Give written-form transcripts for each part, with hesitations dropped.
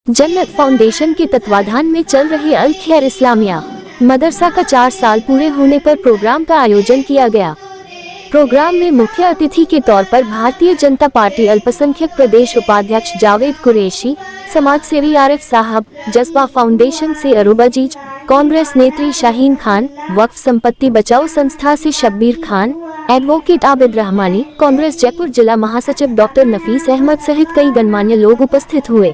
जन्नत फाउंडेशन के तत्वाधान में चल रहे अल खैर इस्लामिया मदरसा का 4 साल पूरे होने पर प्रोग्राम का आयोजन किया गया। प्रोग्राम में मुख्य अतिथि के तौर पर भारतीय जनता पार्टी अल्पसंख्यक प्रदेश उपाध्यक्ष जावेद कुरैशी, समाज सेवी आरिफ साहब, जज्बा फाउंडेशन से अरूब अजीज, कांग्रेस नेत्री शाहीन खान, वक्फ संपत्ति बचाओ संस्था से शब्बीर खान, एडवोकेट आबिद रहमानी, कांग्रेस जयपुर जिला महासचिव डॉक्टर नफीस अहमद सहित कई गणमान्य लोग उपस्थित हुए।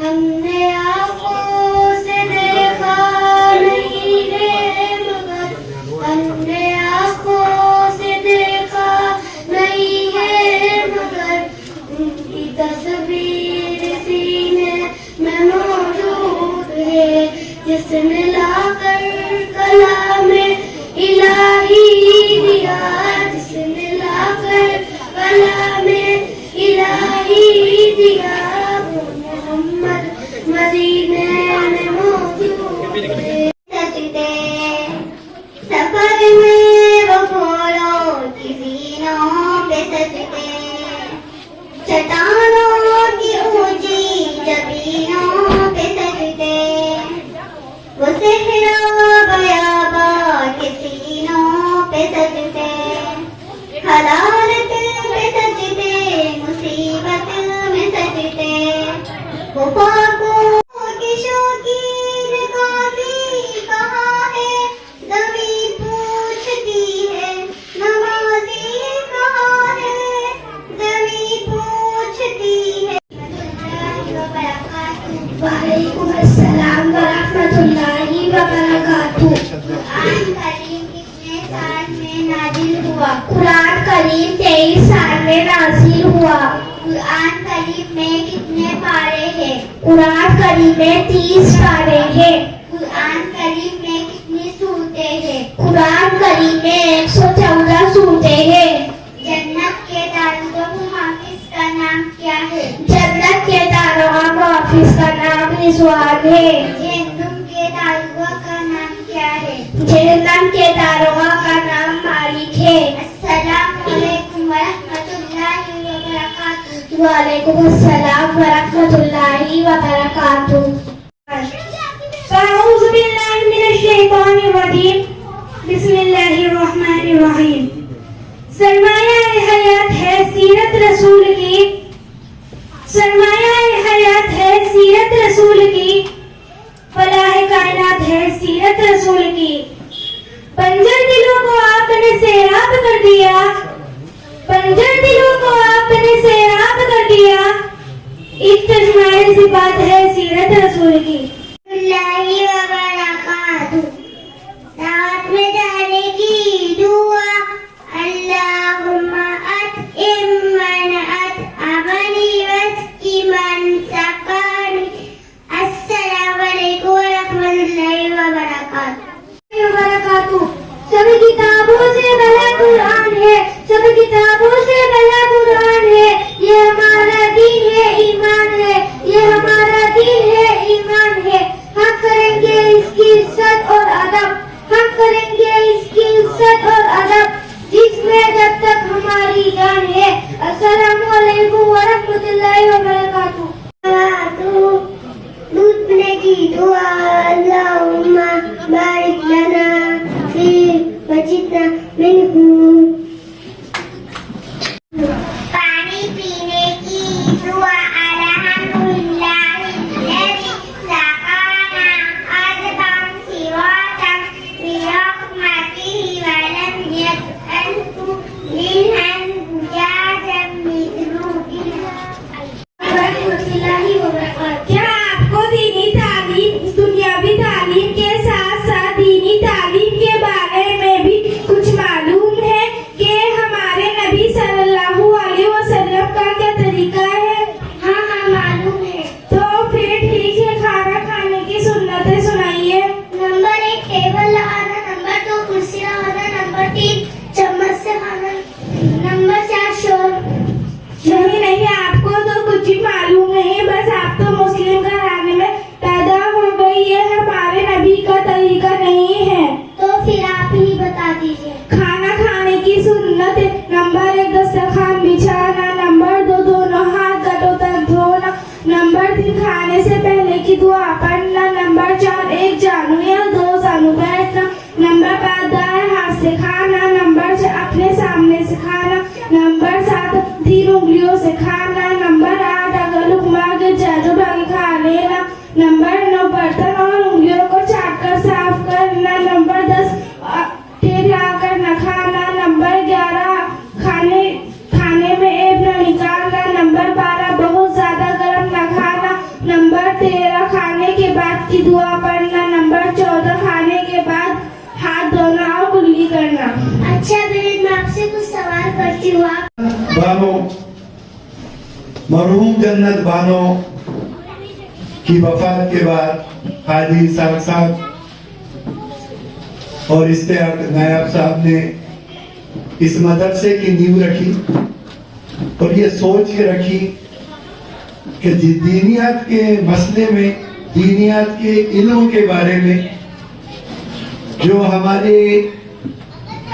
हमने आँखों से देखा नहीं है मगर हमने आँखों से देखा नहीं है मगर उनकी तस्वीर सीने में मौजूद है जिसने लाकर कलामे इलाही दिया जिसने लाकर कलामे इलाही दिया वो मोहम्मद मदीने में मौजूद है। सफर में वो घोड़ों की सीनों पे सजते चट्टानों की ऊंची जमीनों पे सजते वो सहरा बयाबा के सीनों पे सजते हलालत पे सजते मुसीबत में सजते वो पाकों की शौकीन काफी कहाँ है ज़मीन पूछती है नमाज़ी कहाँ है ज़मीन पूछती है। वालेकुम अस्सलाम व रहमतुल्लाहि व बरकातुहू। कुरान करीम कितने साल में नाजिल हुआ? कुरान करीम 23 साल में नाजिल हुआ। कुरान करीम में कितने पारे हैं? कुरान करीम में 30 पारे हैं। कुरान करीम में कितनी सूरतें हैं? कुरान करीम में 114 सूरतें हैं। जन्नत के दारुल हाफिज का नाम क्या है? जन्नत के दारुल हाफिज का नाम रिजवान है। जहन्नम के दारुल का नाम क्या है? जहन्नम के दारुल का नाम मालिक है। अस्सलामु अलैकुम व रहमतुल्लाहि व बरकातुहू। वालेकुम अस्सलाम व रहमतुल्लाहि व बरकातुहू। अऊज़ु बिल्लाहि मिनश शैतानिर रजीम। बिस्मिल्लाहिर रहमानिर रहीम। सरमाया हयात है सीरत रसूल की, सरमाया हयात है सीरत रसूल की, फलाह कायनात है सीरत रसूल की। बंजर दिलों को आपने सैराब कर दिया, बंजर दिलों को आपने सैराब कर दिया। एक तजमाए सी बात है सीरत रसूल की। अल्लाह व बरकातुहू। रात में जाने की दुआ अल्लाहुम्मा अतइम मन अतअमनी वस्की मन सकानी। अस्सलामु अलैकुम व रहमतुल्लाहि व बरकातुहू। सभी किताबों से बड़ा कुरान है, सभी किताबों से बड़ा कुरान है। ये हमारा दीन है, ईमान है, ये हमारा दीन है, ईमान है। हम करेंगे इसकी इज्जत और अदब, हम करेंगे इसकी इज्जत और अदब जिसमें जब तक हमारी जान है। अस्सलामु अलैकुम व रहमतुल्लाहि व बरकातुहू। दूधने की दुआ अल्लाहुम्मा बारिक लना फी वजिदना मिनहू। पानी पीने की दुआ अल्हम्दुलिल्लाहि लज़ी सक़ाना अज़बन सिवातन बिरहमतिही व लम यजअलहु मिनहन जाजम मिज़रूबिहा। दीजिए। खाना खाने की सुन्नत है। नंबर 1 दस्तरखान बिछाना। नंबर 2 दोनों हाथ गटों तक धोना। नंबर 3 खाने से पहले की दुआ पढ़ना। नंबर 4 एक जानू या 2 जानू बैठना। नंबर 5 दाएं हाथ से खाना। नंबर 6 अपने सामने से खाना। नंबर 7 3 उंगलियों से खाना। नंबर 8 अगर लुकमा गिर जाए तो ढक के खा लेना। नंबर 9 बर्तन और उंगलियों को चाट कर साफ करना। नंबर 10 टेढ़ा कर न खाना। नंबर 11 खाने में एब न निकालना। नंबर 12 बहुत ज्यादा गर्म न खाना। नंबर 13 खाने के बाद की दुआ पढ़ना। नंबर 14 खाने के बाद हाथ धोना और कुल्ली करना। अच्छा बहन, मैं आपसे कुछ सवाल करती हूँ। आप बानो, मरहूम जन्नत बानो की वफात के बाद हाजी साहब और इश्तियाक नायब साहब ने इस मदरसे की नींव रखी और ये सोच के रखी कि दीनियात के मसले में, दीनियात के इल्म के बारे में जो हमारे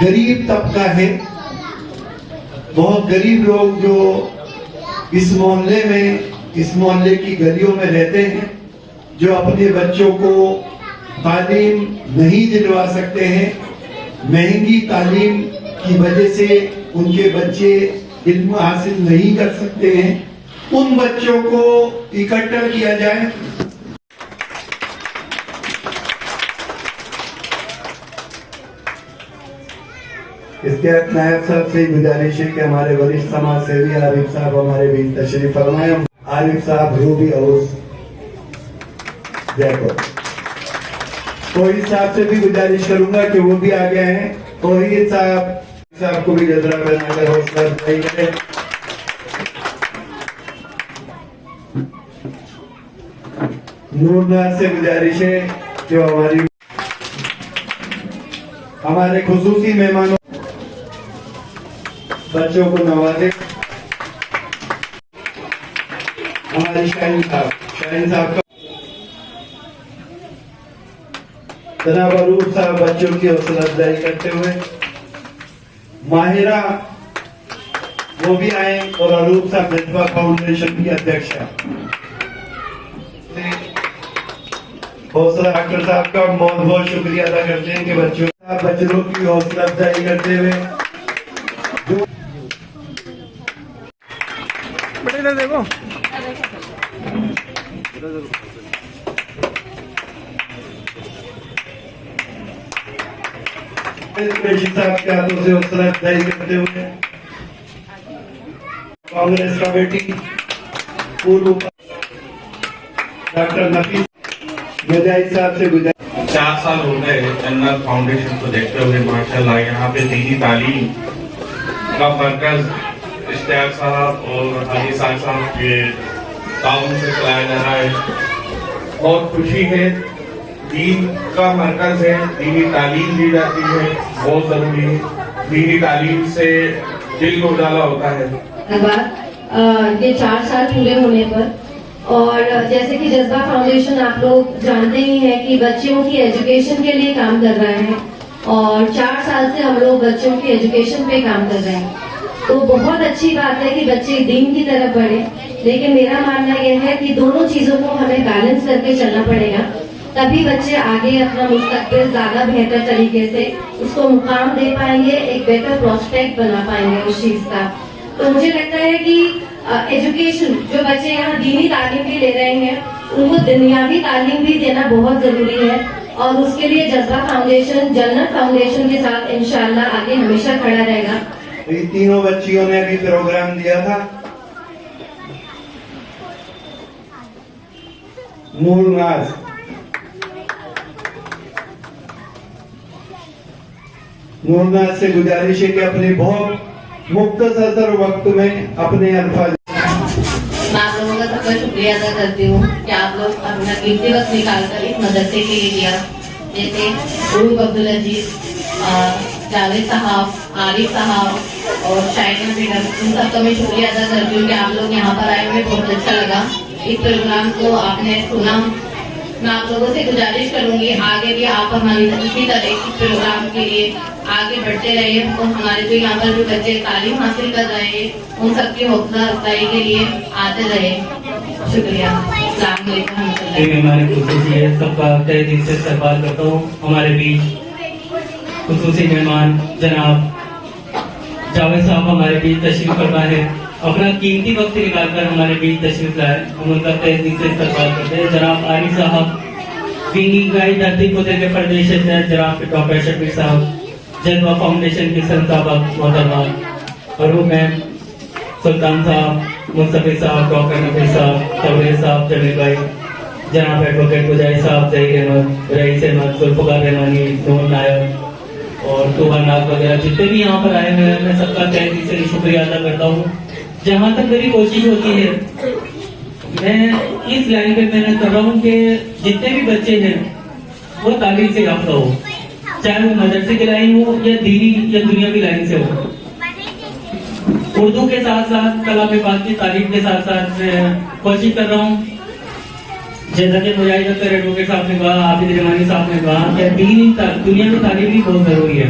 गरीब तबका है, बहुत गरीब लोग जो इस मोहल्ले में, इस मोहल्ले की गलियों में रहते हैं, जो अपने बच्चों को तालीम नहीं दिलवा सकते हैं, महंगी तालीम की वजह से उनके बच्चे इल्म हासिल नहीं कर सकते हैं, उन बच्चों को इकट्ठा किया जाए। इसके नायब साहब से गुजारिश है कि हमारे वरिष्ठ समाज सेवी आरिफ साहब हमारे बीच तशरीफ फरमाए। आरिफ साहब रूबी हाउस जयपुर। तोहिद साहब से भी गुजारिश करूंगा कि वो भी आ गए हैं। तोहिद साहब को भी जजरा बनाकर हौसला अफजाई करें। नूरनाथ से गुजारिश है जो हमारे खुसूसी मेहमानों बच्चों को नवाजे। हमारे शाहीन साहब का जनाब अरूप साहब बच्चों की हौसला अफजाई करते हुए, माहिरा वो भी आए और अरूप साहब जज्बा फाउंडेशन की अध्यक्ष है। हौसला डॉक्टर साहब का बहुत बहुत शुक्रिया अदा करते हैं कि बच्चों की हौसला अफजाई करते हुए देखो साहब के हाथों से हौसला अफजाई करते हुए कांग्रेस कमेटी पूर्व डॉक्टर नफीस मुजाहिद साहब से गुजारिश। 4 साल हो गए जन्नत फाउंडेशन को देखते हुए माशाल्लाह यहाँ पे दीनी तालीम का मरकज इश्तियाक साहब और हाजी साहब के ताउन से चलाया जा रहा है। बहुत खुशी है, दीन का मरकज है, दीनी तालीम दी जाती है, बहुत जरूरी है। दीनी तालीम से दिल को उजाला होता है। ये 4 साल पूरे होने पर, और जैसे कि जज्बा फाउंडेशन आप लोग जानते ही हैं कि बच्चों की एजुकेशन के लिए काम कर रहे हैं और 4 साल से हम लोग बच्चों की एजुकेशन पे काम कर रहे हैं। तो बहुत अच्छी बात है कि बच्चे दीन की तरफ बढ़े, लेकिन मेरा मानना यह है कि दोनों चीजों को हमें बैलेंस करके चलना पड़ेगा, तभी बच्चे आगे अपना मुस्तकबिल ज्यादा बेहतर तरीके से उसको मुकाम दे पाएंगे, एक बेहतर प्रोस्पेक्ट बना पाएंगे उस चीज का। तो मुझे लगता है कि एजुकेशन जो बच्चे यहाँ दीनी तालीम भी ले रहे हैं उनको दुनियावी तालीम भी देना बहुत जरूरी है, और उसके लिए जज्बा फाउंडेशन जन्नत फाउंडेशन के साथ इंशाल्लाह आगे हमेशा खड़ा रहेगा। ये तीनों बच्चियों ने भी प्रोग्राम दिया था। नूरनाज से गुजारिश है कि अपने बहुत मुख्तसर वक्त में अपने अल्फाज। मैं आप लोगों का सबका शुक्रिया अदा करती हूँ कि आप लोग अपना कीमती वक्त निकालकर इस मदरसे के लिए दिया। जैसे रूप अब्दुल अजीज, जावेद साहब, आरिफ साहब और शाइना बेगम, उन सबका मैं शुक्रिया अदा करती हूँ कि आप लोग यहाँ पर आए हुए, बहुत अच्छा लगा। इस प्रोग्राम को आपने सुना मैं आप लोगों से गुजारिश करूंगी आगे भी आप हमारी इसी तरह के प्रोग्राम के लिए आगे बढ़ते रहिए और हमारे जो यहाँ पर भी बच्चे तालीम हासिल कर रहे हैं उन सबकी हौसला अफजाई के लिए आते रहे। शुक्रिया। अस्सलाम वालेकुम। हमारे खुसूसी सबका तहे दिल से इस्तकबाल करता हूँ। हमारे बीच खुसूसी मेहमान जनाब जावेद साहब हमारे बीच तशरीफ फरमा है, अपना कीमती वक्त निकालकर हमारे बीच तशरीफ लाए, हम उनका तहे दिल से इस्तकबाल करते हैं। जनाब आरिफ साहब दीनी गाई धरती पुत्र के प्रदेश अध्यक्ष जनाब डॉक्टर शफीक साहब, जज्बा फाउंडेशन के संस्थापक मोहतरमा फरूक मैम, सुल्तान साहब, मुस्तफी साहब, डॉक्टर नबी साहब, तबरेज साहब, जमील भाई, जनाब एडवोकेट मुजाहिद साहब, जहीर अहमद, रईस अहमद, जुल्फकार रहमानी, नूर नायब और तोहर नाग वगैरह जितने भी यहाँ पर आए हुए हैं, मैं सबका तहे दिल से शुक्रिया अदा करता हूँ। जहाँ तक मेरी कोशिश होती है मैं इस लाइन पे मेहनत कर रहा हूँ कि जितने भी बच्चे हैं वो तालीम से याफ्ता हो, चाहे वो मदरसे की लाइन हो या दीनी या दुनियावी लाइन से हो। उर्दू के साथ साथ कलाम पाक की तालीम के साथ साथ मैं कोशिश कर रहा हूँ, जैसा कि मुजाहिद अख्तर एडवोकेट साहब ने कहा, आबिद रहमानी साहब ने कहा कि दीनी दुनिया में तालीम भी बहुत जरूरी है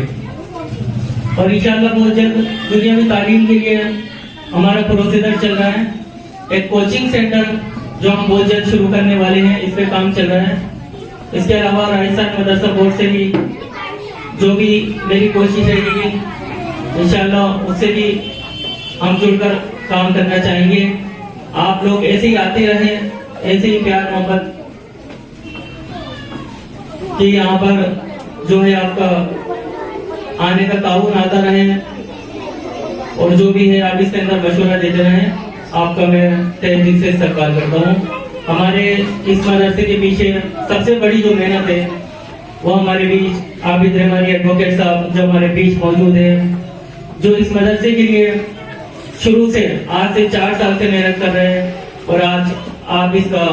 और इंशाअल्लाह बहुत जल्द दुनिया में तालीम के लिए हमारा प्रोसीजर चल रहा है। एक कोचिंग सेंटर जो हम बहुत जल्द शुरू करने वाले हैं, इस पे काम चल रहा है। इसके अलावा राजस्थान मदरसा बोर्ड से भी जो भी मेरी कोशिश रहेगी इंशाअल्लाह उससे भी हम जुड़कर काम करना चाहेंगे। आप लोग ऐसे ही आते रहें, ऐसे ही प्यार मोहब्बत कि यहाँ पर जो है आपका आने का ताउन आता रहे और जो भी है आप इसके अंदर मशवरा देते रहें। आपका मैं तहे दिल से इस्तकबाल करता हूँ। हमारे इस मदरसे के पीछे सबसे बड़ी जो मेहनत है वो हमारे बीच आबिद रहमानी एडवोकेट साहब जो हमारे बीच मौजूद है, जो इस मदरसे के लिए शुरू से आज से 4 साल से मेहनत कर रहे हैं और आज आप इसका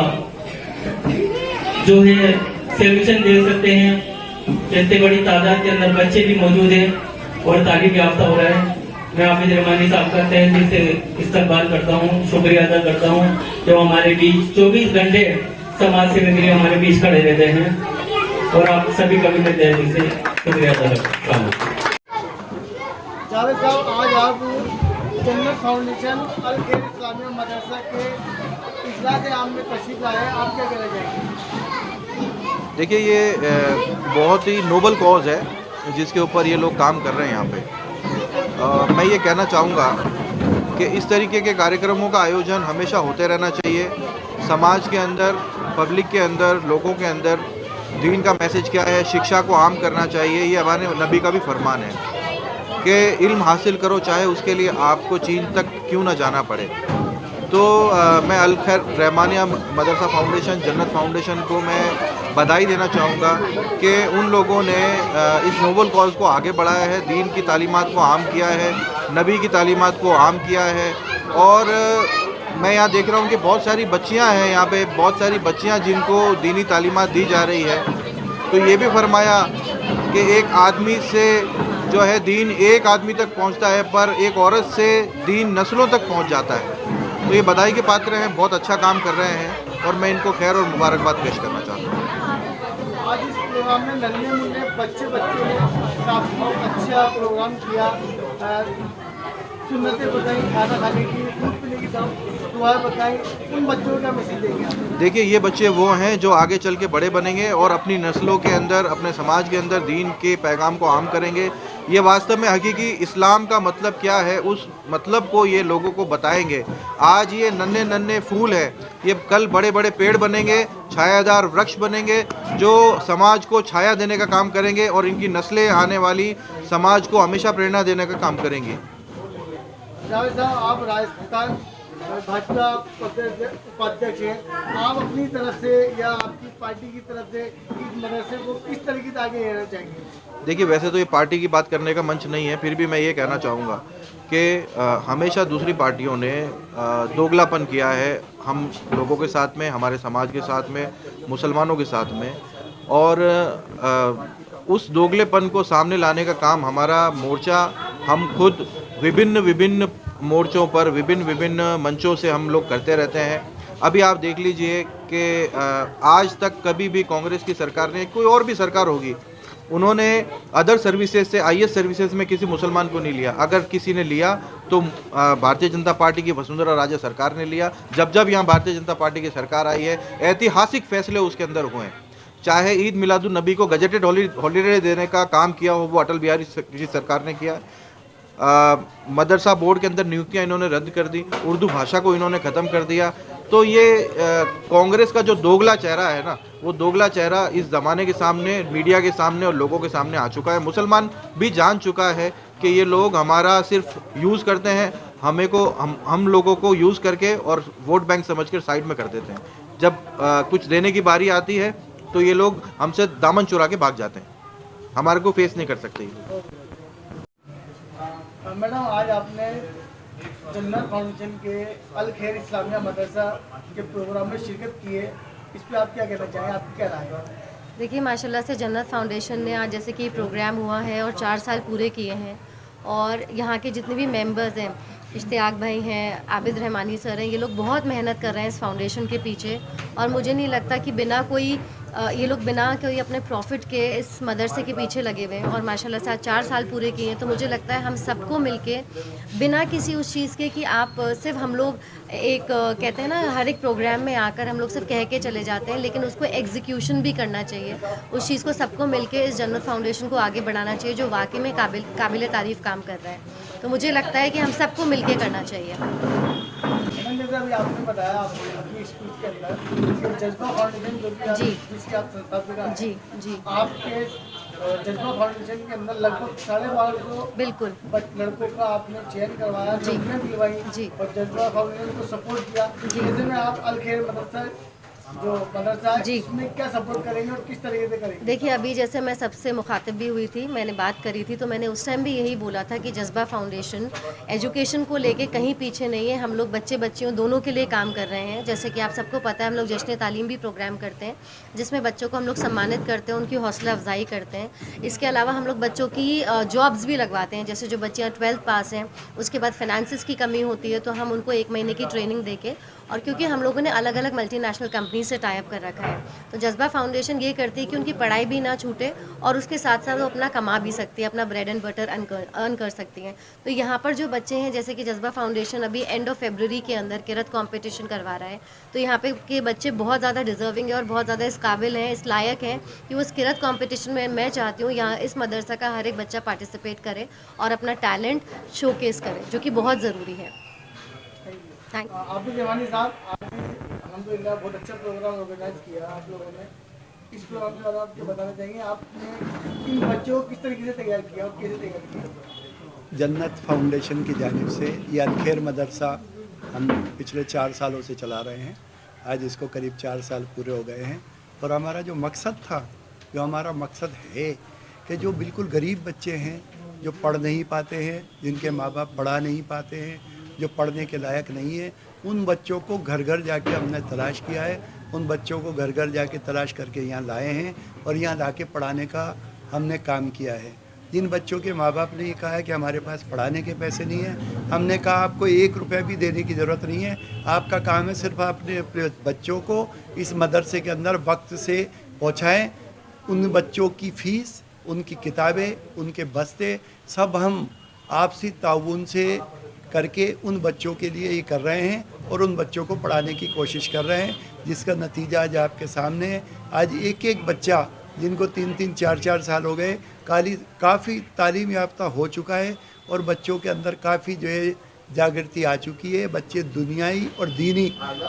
जो है सोल्यूशन दे सकते हैं। इतनी बड़ी तादाद के अंदर बच्चे भी मौजूद हैं और तालीम याफ्ता हो रहा है। मैं आबिद रहमानी साहब का तहे दिल से इस्तकबाल करता हूँ, शुक्रिया अदा करता हूँ जो हमारे बीच 24 घंटे समाज सेवा के लिए हमारे बीच खड़े रहते हैं और आप सभी का भी मैं तहे दिल से शुक्रिया अदा करता हूँ। जावेद साहब, आज आप जन्नत फाउंडेशन अल खैर इस्लामिया मदरसा के इजलास आम में तशरीफ लाए, आप क्या कहना चाहेंगे? देखिए, ये बहुत ही नोबल कॉज है जिसके ऊपर ये लोग काम कर रहे हैं यहाँ पे। मैं ये कहना चाहूँगा कि इस तरीके के कार्यक्रमों का आयोजन हमेशा होते रहना चाहिए। समाज के अंदर, पब्लिक के अंदर, लोगों के अंदर दीन का मैसेज क्या है, शिक्षा को आम करना चाहिए। ये हमारे नबी का भी फरमान है कि इल्म हासिल करो, चाहे उसके लिए आपको चीन तक क्यों ना जाना पड़े। तो मैं अल खैर रहमानिया मदरसा फाउंडेशन, जन्नत फाउंडेशन को मैं बधाई देना चाहूँगा कि उन लोगों ने इस नोबल कॉज को आगे बढ़ाया है, दीन की तालीमात को आम किया है, नबी की तालीमात को आम किया है। और मैं यहाँ देख रहा हूँ कि बहुत सारी बच्चियाँ हैं यहाँ पे, बहुत सारी बच्चियाँ जिनको दीनी तालीमात दी जा रही है। तो ये भी फरमाया कि एक आदमी से जो है दीन एक आदमी तक पहुँचता है, पर एक औरत से दीन नस्लों तक पहुँच जाता है। तो ये बधाई के पात्र हैं, बहुत अच्छा काम कर रहे हैं और मैं इनको खैर और मुबारकबाद पेश करना चाहता हूँ। आज इस प्रोग्राम में नन्हे मुन्ने बच्चे ने काफ़ी अच्छा प्रोग्राम किया, सुन्नतें बताई, खाना खाने की, दूध पीने की दुआ बताई। उन बच्चों का मैसेज देंगे? देखिए, ये बच्चे वो हैं जो आगे चल के बड़े बनेंगे और अपनी नस्लों के अंदर, अपने समाज के अंदर दीन के पैगाम को आम करेंगे। ये वास्तव में हकीकी इस्लाम का मतलब क्या है, उस मतलब को ये लोगों को बताएंगे। आज ये नन्हे नन्हे फूल हैं, ये कल बड़े बड़े पेड़ बनेंगे, छायादार वृक्ष बनेंगे जो समाज को छाया देने का काम करेंगे और इनकी नस्लें आने वाली समाज को हमेशा प्रेरणा देने का काम करेंगी। जावेद साहब, आप राजस्थान भाजपा उपाध्यक्ष हैं, आप अपनी तरफ से या आपकी पार्टी की तरफ से इस मदरसे को किस तरीके से आगे लेना चाहेंगे? देखिए, वैसे तो ये पार्टी की बात करने का मंच नहीं है, फिर भी मैं ये कहना चाहूँगा कि हमेशा दूसरी पार्टियों ने दोगलापन किया है हम लोगों के साथ में, हमारे समाज के साथ में, मुसलमानों के साथ में, और उस दोगलेपन को सामने लाने का काम हमारा मोर्चा, हम खुद विभिन्न मोर्चों पर विभिन्न मंचों से हम लोग करते रहते हैं। अभी आप देख लीजिए कि आज तक कभी भी कांग्रेस की सरकार ने, कोई और भी सरकार होगी, उन्होंने अदर सर्विसेज से IAS सर्विसेज में किसी मुसलमान को नहीं लिया। अगर किसी ने लिया तो भारतीय जनता पार्टी की वसुंधरा राजे सरकार ने लिया। जब जब यहाँ भारतीय जनता पार्टी की सरकार आई है, ऐतिहासिक फैसले उसके अंदर हुए हैं। चाहे ईद मिलादुन नबी को गजेटेड हॉलीडे देने का काम किया हो, वो अटल बिहारी की सरकार ने किया। मदरसा बोर्ड के अंदर नियुक्तियां इन्होंने रद्द कर दी, उर्दू भाषा को इन्होंने ख़त्म कर दिया। तो ये कांग्रेस का जो दोगला चेहरा है ना, वो दोगला चेहरा इस ज़माने के सामने, मीडिया के सामने और लोगों के सामने आ चुका है। मुसलमान भी जान चुका है कि ये लोग हमारा सिर्फ यूज़ करते हैं, हम लोगों को यूज़ करके और वोट बैंक समझकर साइड में कर देते हैं। जब कुछ देने की बारी आती है तो ये लोग हमसे दामन चुरा के भाग जाते हैं, हमारे को फेस नहीं कर सकते। मैडम, आज आपने जन्नत फाउंडेशन के अल खैर इस्लामिया मदरसा के प्रोग्राम में शिरकत की है, इस पर आप क्या कहना चाहें, आपकी क्या राय है? देखिए, माशाल्लाह से जन्नत फाउंडेशन ने आज जैसे कि प्रोग्राम हुआ है और 4 साल पूरे किए हैं, और यहाँ के जितने भी मेंबर्स हैं, इश्तियाक भाई हैं, आबिद रहमानी सर हैं, ये लोग बहुत मेहनत कर रहे हैं इस फाउंडेशन के पीछे। और मुझे नहीं लगता कि ये लोग बिना कोई अपने प्रॉफिट के इस मदरसे के पीछे लगे हुए हैं, और माशाल्लाह से 4 साल पूरे किए हैं। तो मुझे लगता है हम सबको मिलके, बिना किसी उस चीज़ के कि आप सिर्फ, हम लोग एक कहते हैं ना, हर एक प्रोग्राम में आकर हम लोग सिर्फ कह के चले जाते हैं, लेकिन उसको एग्जीक्यूशन भी करना चाहिए। उस चीज़ को सबको मिलके इस जन्नत फाउंडेशन को आगे बढ़ाना चाहिए, जो वाकई में काबिल तारीफ़ काम कर रहा है। तो मुझे लगता है कि हम सबको मिलके करना चाहिए। जैसे अभी आपने बताया अपनी स्पीच के अंदर जज्बा फाउंडेशन जो कि जी, जिसकी आप संस्थापिका हैं, जी आपके जज्बा फाउंडेशन के अंदर लगभग 12.5 बिल्कुल लड़कों का आपने चयन करवाया, जी, दिलवाई जी, और जज्बा फाउंडेशन को सपोर्ट किया। जैसे में आप अल खैर मदरसा जो मदरसा है, जी, इसमें क्या सपोर्ट करेंगे और किस तरीके से करेंगे? देखिए, अभी जैसे मैं सबसे मुखातिब भी हुई थी, मैंने बात करी थी, तो मैंने उस टाइम भी यही बोला था कि जज्बा फाउंडेशन एजुकेशन को लेके कहीं पीछे नहीं है। हम लोग बच्चे बच्चियों दोनों के लिए काम कर रहे हैं। जैसे कि आप सबको पता है, हम लोग जश्न तालीम भी प्रोग्राम करते हैं, जिसमें बच्चों को हम लोग सम्मानित करते हैं, उनकी हौसला अफजाई करते हैं। इसके अलावा हम लोग बच्चों की जॉब्स भी लगवाते हैं। जैसे जो बच्चियाँ 12th पास हैं, उसके बाद फाइनेंसिस की कमी होती है, तो हम उनको 1 महीने की ट्रेनिंग देके, और क्योंकि हम लोगों ने अलग अलग मल्टीनेशनल कंपनी से टाई अप कर रखा है, तो जज्बा फाउंडेशन ये करती है कि उनकी पढ़ाई भी ना छूटे और उसके साथ साथ वो अपना कमा भी सकती है, अपना ब्रेड एंड बटर अर्न कर सकती हैं। तो यहाँ पर जो बच्चे हैं, जैसे कि जज्बा फाउंडेशन अभी एंड ऑफ फरवरी के अंदर किरत कंपटीशन करवा रहा है, तो यहाँ पे के बच्चे बहुत ज़्यादा डिजर्विंग है और बहुत ज़्यादा इस काबिल हैं, इस लायक हैं कि वो इस किरत कॉम्पिटिशन में, मैं चाहती हूँ यहाँ इस मदरसा का हर एक बच्चा पार्टिसिपेट करे और अपना टैलेंट शोकेस करे, जो कि बहुत ज़रूरी है। Thank you. आबिद रहमानी साहब, आपने अल्हम्दुलिल्लाह बहुत अच्छा प्रोग्राम ऑर्गेनाइज किया आप लोगों ने। इस प्रोग्राम के बारे में आप क्या बताना चाहेंगे? आपने इन बच्चों को किस तरीके से तैयार किया और कैसे तैयार किया? जन्नत फाउंडेशन की जानिब से ये अल खैर मदरसा हम पिछले 4 सालों से चला रहे हैं। आज इसको करीब 4 साल पूरे हो गए हैं, और हमारा जो मकसद था, जो हमारा मकसद है कि जो बिल्कुल गरीब बच्चे हैं, जो पढ़ नहीं पाते हैं, जिनके माँ बाप पढ़ा नहीं पाते हैं, जो पढ़ने के लायक नहीं है, उन बच्चों को घर घर जाके हमने तलाश किया है। उन बच्चों को घर घर जाके तलाश करके यहाँ लाए हैं और यहाँ लाके पढ़ाने का हमने काम किया है। जिन बच्चों के माँ बाप ने ये कहा है कि हमारे पास पढ़ाने के पैसे नहीं हैं, हमने कहा आपको 1 रुपया भी देने की ज़रूरत नहीं है। आपका काम है सिर्फ अपने बच्चों को इस मदरसे के अंदर वक्त से पहुँचाएँ। उन बच्चों की फ़ीस, उनकी किताबें, उनके बस्ते सब हम आपसी ताउन से करके उन बच्चों के लिए ये कर रहे हैं और उन बच्चों को पढ़ाने की कोशिश कर रहे हैं, जिसका नतीजा आज आपके सामने है। आज एक एक बच्चा, जिनको 3-3, 4-4 साल हो गए, काफ़ी तालीम याफ्ता हो चुका है और बच्चों के अंदर काफ़ी जो है जागृति आ चुकी है। बच्चे दुनियाई और दीनी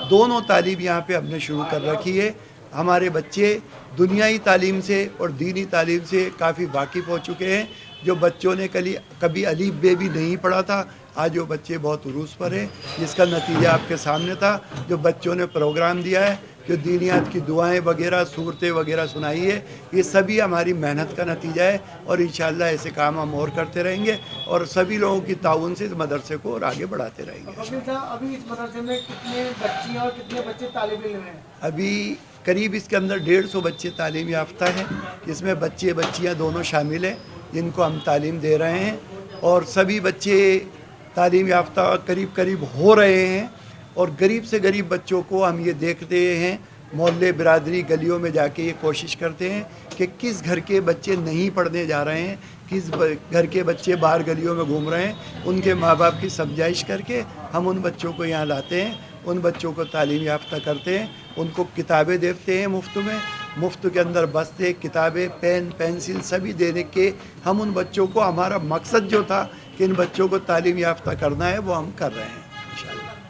दोनों तालीम यहाँ पे हमने शुरू कर रखी है। हमारे बच्चे दुनियाई तालीम से और दीनी तालीम से काफ़ी वाकिफ़ हो चुके हैं। जो बच्चों ने कभी अलीफ बे भी नहीं पढ़ा था, आज वो बच्चे बहुत उरूस पर हैं, जिसका नतीजा आपके सामने था। जो बच्चों ने प्रोग्राम दिया है, जो दीनियात की दुआएं वगैरह, सूरतें वगैरह सुनाई है, ये सभी हमारी मेहनत का नतीजा है और इंशाअल्लाह ऐसे काम हम और करते रहेंगे और सभी लोगों की ताउन से इस मदरसे को और आगे बढ़ाते रहेंगे। अभी इस मदरसे में कितने बच्चियाँ और कितने बच्चे तालिब इल्म हैं? अभी करीब इसके अंदर 150 बच्चे तालीम याफ्ता हैं, जिसमें बच्चे बच्चियाँ दोनों शामिल हैं, जिनको हम तालीम दे रहे हैं और सभी बच्चे तालीम याफ्ता करीब हो रहे हैं। और गरीब से गरीब बच्चों को हम ये देखते हैं, मोहल्ले बिरादरी गलियों में जाके ये कोशिश करते हैं कि किस घर के बच्चे नहीं पढ़ने जा रहे हैं, किस घर के बच्चे बाहर गलियों में घूम रहे हैं, उनके माँ बाप की समझाइश करके हम उन बच्चों को यहाँ लाते हैं, उन बच्चों को तालीम याफ्ता करते हैं, उनको किताबें देते हैं मुफ्त में, मुफ्त के अंदर बस्ते, किताबें, पेन, पेंसिल सभी देने के हम उन बच्चों को, हमारा मकसद जो था कि इन बच्चों को तालीम याफ्ता करना है, वो हम कर रहे हैं इंशाअल्लाह।